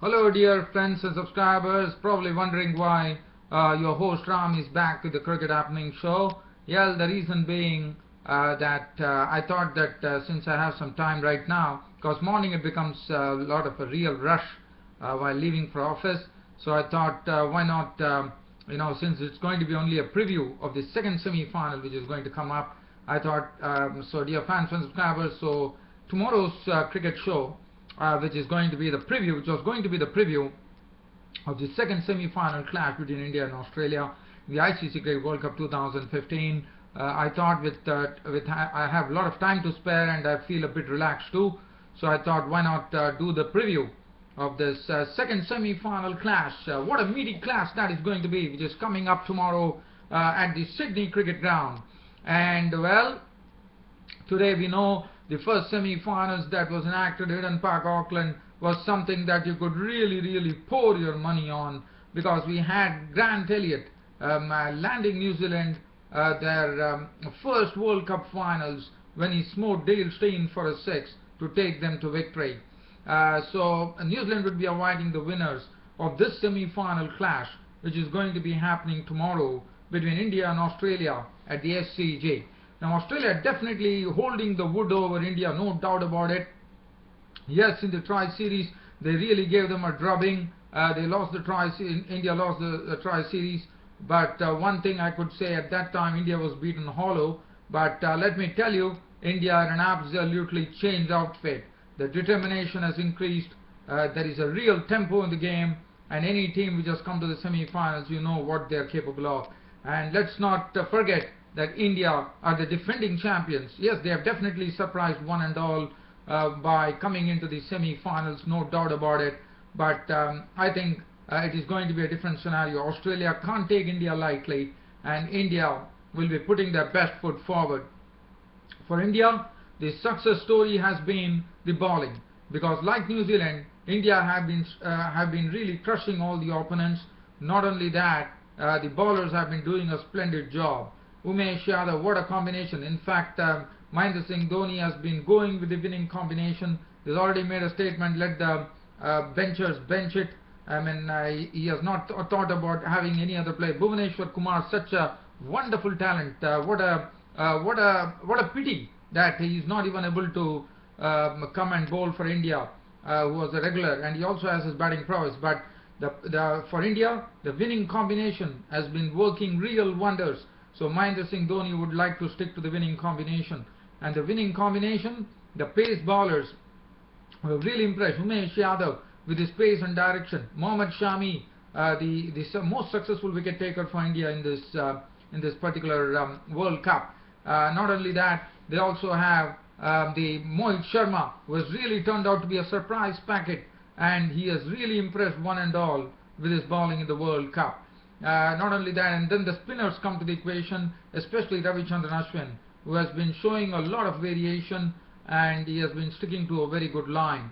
Hello dear friends and subscribers, probably wondering why your host Ram is back with the Cricket Happening show. Yeah, the reason being that I thought that since I have some time right now, because morning it becomes a lot of a real rush while leaving for office, so I thought why not, since it's going to be only a preview of the second semi-final which is going to come up, I thought, so dear fans and subscribers, so tomorrow's cricket show which is going to be the preview, which was going to be the preview of the second semi-final clash between India and Australia in the ICC Cricket World Cup 2015. I thought I have a lot of time to spare and I feel a bit relaxed too, so I thought why not do the preview of this second semi-final clash. What a meaty clash that is going to be, which is coming up tomorrow at the Sydney Cricket Ground. And well, today we know the first semi-finals that was enacted at Eden Park, Auckland, was something that you could really pour your money on, because we had Grant Elliott landing New Zealand their first World Cup finals when he smote Dale Steyn for a six to take them to victory. So New Zealand would be awaiting the winners of this semi-final clash, which is going to be happening tomorrow between India and Australia at the SCG. Now Australia definitely holding the wood over India, no doubt about it. Yes, in the Tri-Series they really gave them a drubbing. They lost the India lost the Tri-Series, but one thing I could say, at that time India was beaten hollow. But let me tell you, India are an absolutely changed outfit. The determination has increased. There is a real tempo in the game, and any team which has come to the semi-finals, you know what they are capable of. And let's not forget that India are the defending champions. Yes, they have definitely surprised one and all by coming into the semi-finals, no doubt about it. But I think it is going to be a different scenario. Australia can't take India lightly, and India will be putting their best foot forward. For India, the success story has been the bowling, because like New Zealand, India have been really crushing all the opponents. Not only that, the bowlers have been doing a splendid job. Umesh Yadav, what a combination. In fact, Mahendra Singh Dhoni has been going with the winning combination. He's already made a statement, let the benchers bench it. I mean, he has not thought about having any other player. Bhuvaneshwar Kumar, such a wonderful talent. What a pity that he is not even able to come and bowl for India, who was a regular, and he also has his batting prowess. But for India, the winning combination has been working real wonders. So Mahendra Singh Dhoni would like to stick to the winning combination. And the winning combination, the pace bowlers were really impressed. Umesh Yadav with his pace and direction. Mohammad Shami, the most successful wicket taker for India in this particular World Cup. Not only that, they also have the Mohit Sharma, who has really turned out to be a surprise packet, and he has really impressed one and all with his bowling in the World Cup. Not only that, and then the spinners come to the equation, especially Ravichandran Ashwin, who has been showing a lot of variation, and he has been sticking to a very good line.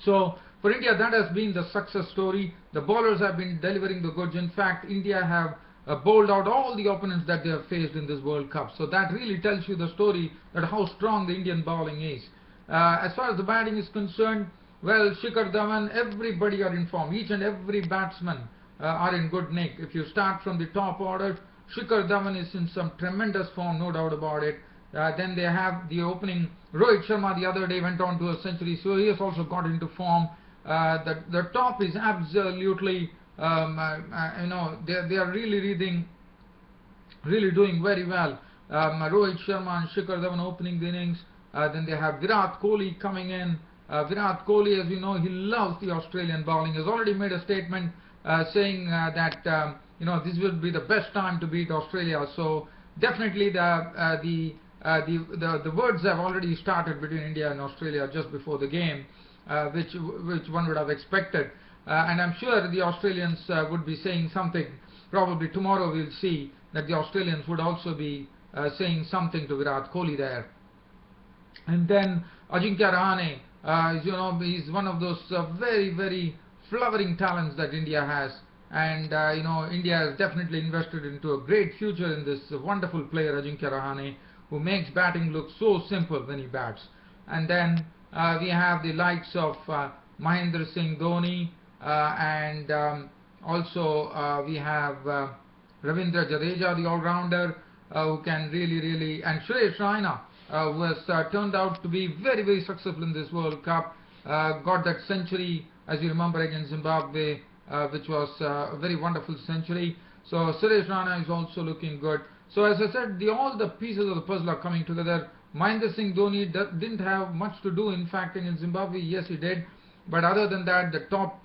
So for India, that has been the success story. The bowlers have been delivering the goods. In fact, India have bowled out all the opponents that they have faced in this World Cup. So that really tells you the story that how strong the Indian bowling is. As far as the batting is concerned, well, Shikhar Dhawan, everybody are in form. Each and every batsman are in good nick. If you start from the top order, Shikhar Dhawan is in some tremendous form, no doubt about it. Then they have the opening. Rohit Sharma the other day went on to a century, so he has also got into form. The top is absolutely, they are really doing very well. Rohit Sharma and Shikhar Dhawan opening the innings. Then they have Virat Kohli coming in. Virat Kohli, as you know, he loves the Australian bowling. He has already made a statement saying that this will be the best time to beat Australia. So definitely the words have already started between India and Australia just before the game, which one would have expected. And I'm sure the Australians would be saying something. Probably tomorrow we'll see that the Australians would also be saying something to Virat Kohli there. And then Ajinkya Rahane, he's one of those very flowering talents that India has. And India has definitely invested into a great future in this wonderful player Ajinkya Rahane, who makes batting look so simple when he bats. And then we have the likes of Mahendra Singh Dhoni, and also we have Ravindra Jadeja, the all-rounder, who can really, and Suresh Raina, who has turned out to be very successful in this World Cup, got that century, as you remember, against Zimbabwe, which was a very wonderful century. So Suresh Raina is also looking good. So as I said, all the pieces of the puzzle are coming together. Mahendra Singh Dhoni didn't have much to do, in fact, in Zimbabwe. Yes, he did, but other than that, the top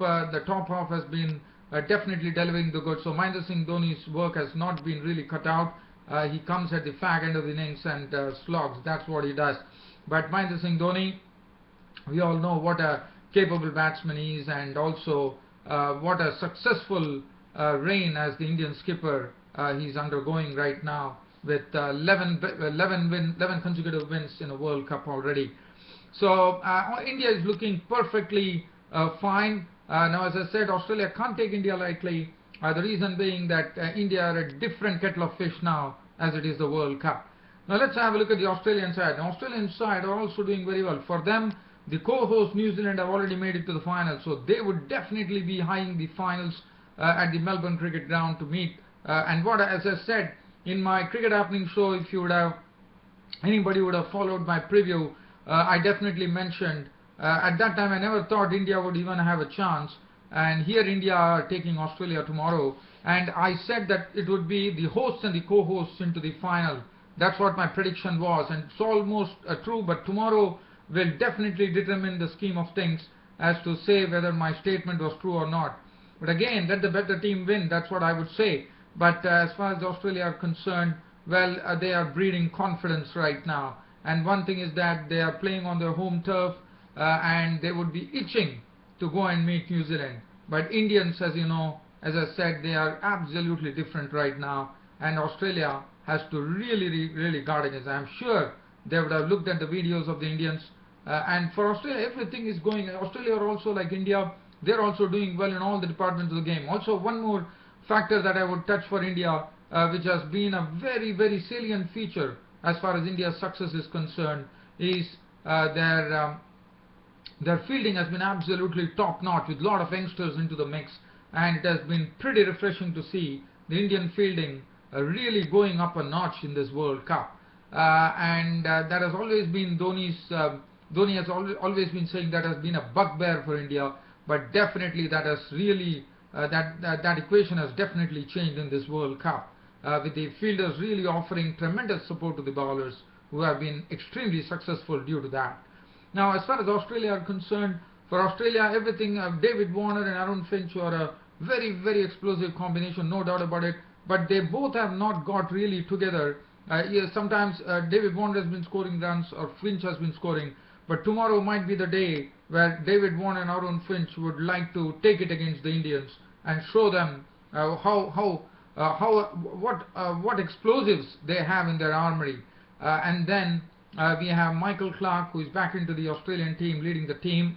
half has been definitely delivering the goods. So Mahendra Singh Dhoni's work has not been really cut out. He comes at the fag end of the innings and slogs. That's what he does. But Mahendra Singh Dhoni, we all know what a capable batsman he is, and also what a successful reign as the Indian skipper he's undergoing right now, with 11 consecutive wins in a World Cup already. So India is looking perfectly fine. Now, as I said, Australia can't take India lightly. The reason being that India are a different kettle of fish now, as it is the World Cup. Now let's have a look at the Australian side. The Australian side are also doing very well. For them, the co-host New Zealand have already made it to the finals, so they would definitely be eyeing the finals at the Melbourne Cricket Ground to meet. And what, as I said in my Cricket Happening show, if you would have, anybody would have followed my preview, I definitely mentioned at that time I never thought India would even have a chance, and here India are taking Australia tomorrow, and I said that it would be the hosts and the co-hosts into the final. That's what my prediction was, and it's almost true, but tomorrow will definitely determine the scheme of things as to say whether my statement was true or not. But again, let the better team win, that's what I would say. But as far as Australia are concerned, well, they are breeding confidence right now. And one thing is that they are playing on their home turf, and they would be itching to go and meet New Zealand. But Indians, as you know, as I said, they are absolutely different right now, and Australia has to really guard against. I'm sure they would have looked at the videos of the Indians, and for Australia, everything is going. Australia are also like India, they're also doing well in all the departments of the game. Also, one more factor that I would touch for India, which has been a very salient feature as far as India's success is concerned, is their fielding has been absolutely top notch, with a lot of youngsters into the mix, and it has been pretty refreshing to see the Indian fielding really going up a notch in this World Cup. And that has always been Dhoni has always been saying that has been a bugbear for India, but definitely that has really that equation has definitely changed in this World Cup, with the fielders really offering tremendous support to the bowlers, who have been extremely successful due to that. Now, as far as Australia are concerned, for Australia, everything, David Warner and Aaron Finch are a very explosive combination, no doubt about it, but they both have not got really together. Yes, sometimes David Warner has been scoring runs, or Finch has been scoring, but tomorrow might be the day where David Warner and Aaron Finch would like to take it against the Indians and show them what explosives they have in their armory. And then we have Michael Clarke, who is back into the Australian team, leading the team,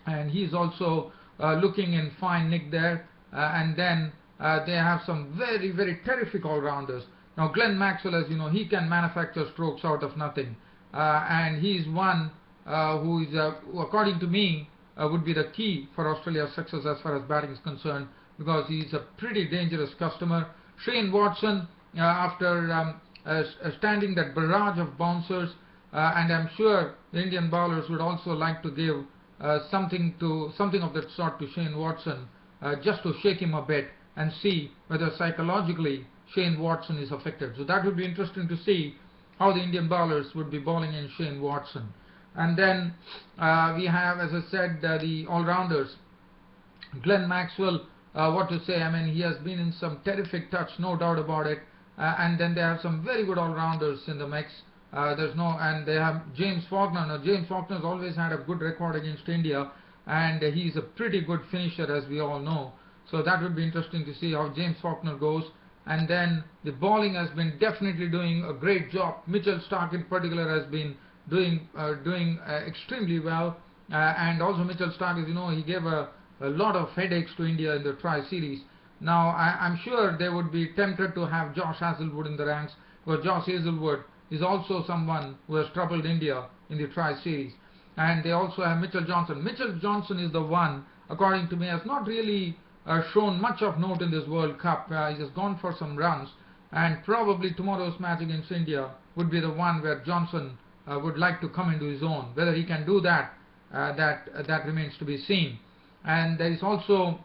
and he's also looking in fine nick there. And then they have some very terrific all-rounders. Now Glenn Maxwell, as you know, he can manufacture strokes out of nothing, and he's one who is, according to me, would be the key for Australia's success as far as batting is concerned, because he's a pretty dangerous customer. Shane Watson, after standing that barrage of bouncers, and I'm sure the Indian bowlers would also like to give something of that sort to Shane Watson, just to shake him a bit and see whether psychologically Shane Watson is affected. So that would be interesting to see how the Indian bowlers would be bowling in Shane Watson. And then we have, as I said, the all-rounders. Glenn Maxwell, what to say, I mean, he has been in some terrific touch, no doubt about it. And then they have some very good all-rounders in the mix. And they have James Faulkner. Now, James Faulkner has always had a good record against India, and he's a pretty good finisher, as we all know. So that would be interesting to see how James Faulkner goes. And then the bowling has been definitely doing a great job. Mitchell Starc in particular has been doing extremely well. And also Mitchell Starc, as you know, he gave a lot of headaches to India in the Tri-Series. Now, I'm sure they would be tempted to have Josh Hazlewood in the ranks, but Josh Hazlewood is also someone who has troubled India in the Tri-Series. and they also have Mitchell Johnson. Mitchell Johnson is the one, according to me, has not really shown much of note in this World Cup. He has gone for some runs, and probably tomorrow's match against India would be the one where Johnson would like to come into his own. Whether he can do that, that remains to be seen. And there is also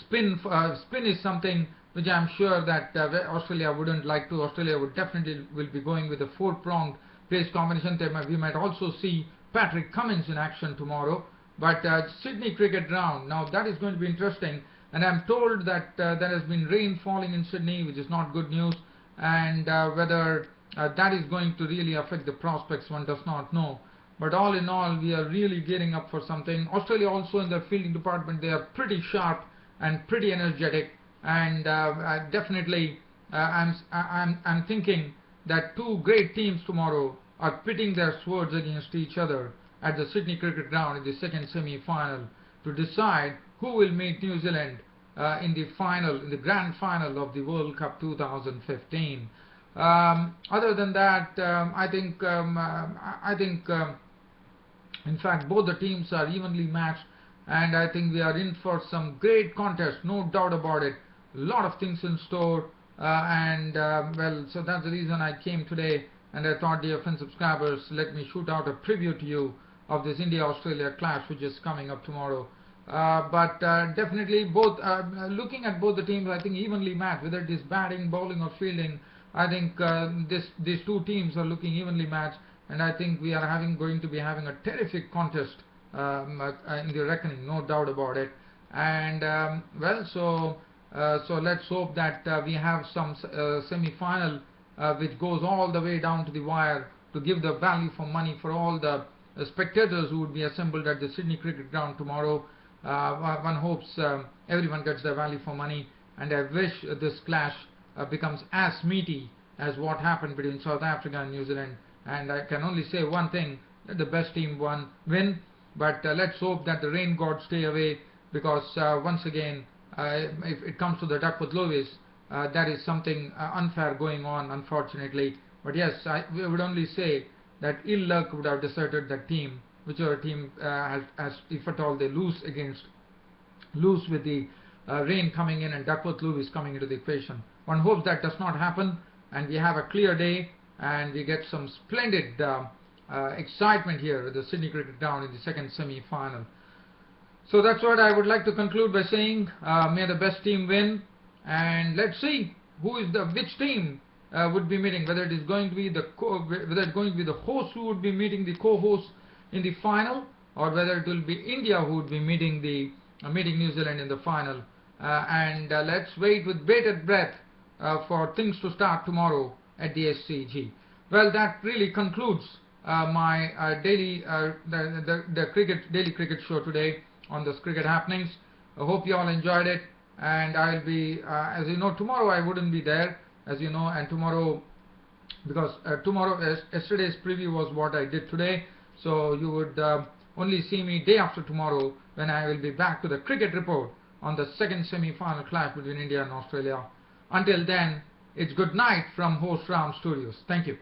spin. Spin is something which I'm sure that Australia wouldn't like to. Australia would definitely will be going with a four-pronged pace combination. We might also see Patrick Cummins in action tomorrow. But Sydney cricket ground, now that is going to be interesting, and I'm told that there has been rain falling in Sydney, which is not good news, and whether that is going to really affect the prospects, one does not know. But all in all, we are really gearing up for something. Australia also, in their fielding department, they are pretty sharp and pretty energetic, and definitely I'm thinking that two great teams tomorrow are pitting their swords against each other at the Sydney Cricket Ground in the second semi-final to decide who will meet New Zealand in the grand final of the World Cup 2015. Other than that, I think in fact both the teams are evenly matched, and I think we are in for some great contest, no doubt about it. A lot of things in store, well, so that's the reason I came today, and I thought, dear friends subscribers, let me shoot out a preview to you of this India-Australia clash which is coming up tomorrow. But definitely both, looking at both the teams, I think evenly matched, whether it is batting, bowling or fielding. I think these two teams are looking evenly matched, and I think we are going to be having a terrific contest in the reckoning, no doubt about it. And well, so let's hope that we have some semi-final which goes all the way down to the wire to give the value for money for all the spectators who would be assembled at the Sydney Cricket Ground tomorrow. One hopes everyone gets their value for money, and I wish this clash becomes as meaty as what happened between South Africa and New Zealand. And I can only say one thing: let the best team win. But let's hope that the rain gods stay away, because once again, if it comes to the Duckworth-Lewis, there is something unfair going on, unfortunately. But yes, we would only say that ill luck would have deserted that team, whichever team has, if at all they lose with the rain coming in and Duckworth-Lewis coming into the equation. One hopes that does not happen, and we have a clear day, and we get some splendid excitement here at the Sydney Cricket Ground in the second semi-final. So that's what I would like to conclude by saying, may the best team win, and let's see which team would be meeting, whether it is going to be the host who would be meeting the co-host in the final, or whether it will be India who would be meeting New Zealand in the final. And let's wait with bated breath for things to start tomorrow at the SCG. Well, that really concludes my daily daily cricket show today on this cricket happenings. I hope you all enjoyed it, and I'll be, as you know, tomorrow I wouldn't be there, as you know, and tomorrow, because yesterday's preview was what I did today, so you would only see me day after tomorrow, when I will be back to the cricket report on the second semi-final clash between India and Australia. Until then, it's good night from host Ram Studios. Thank you.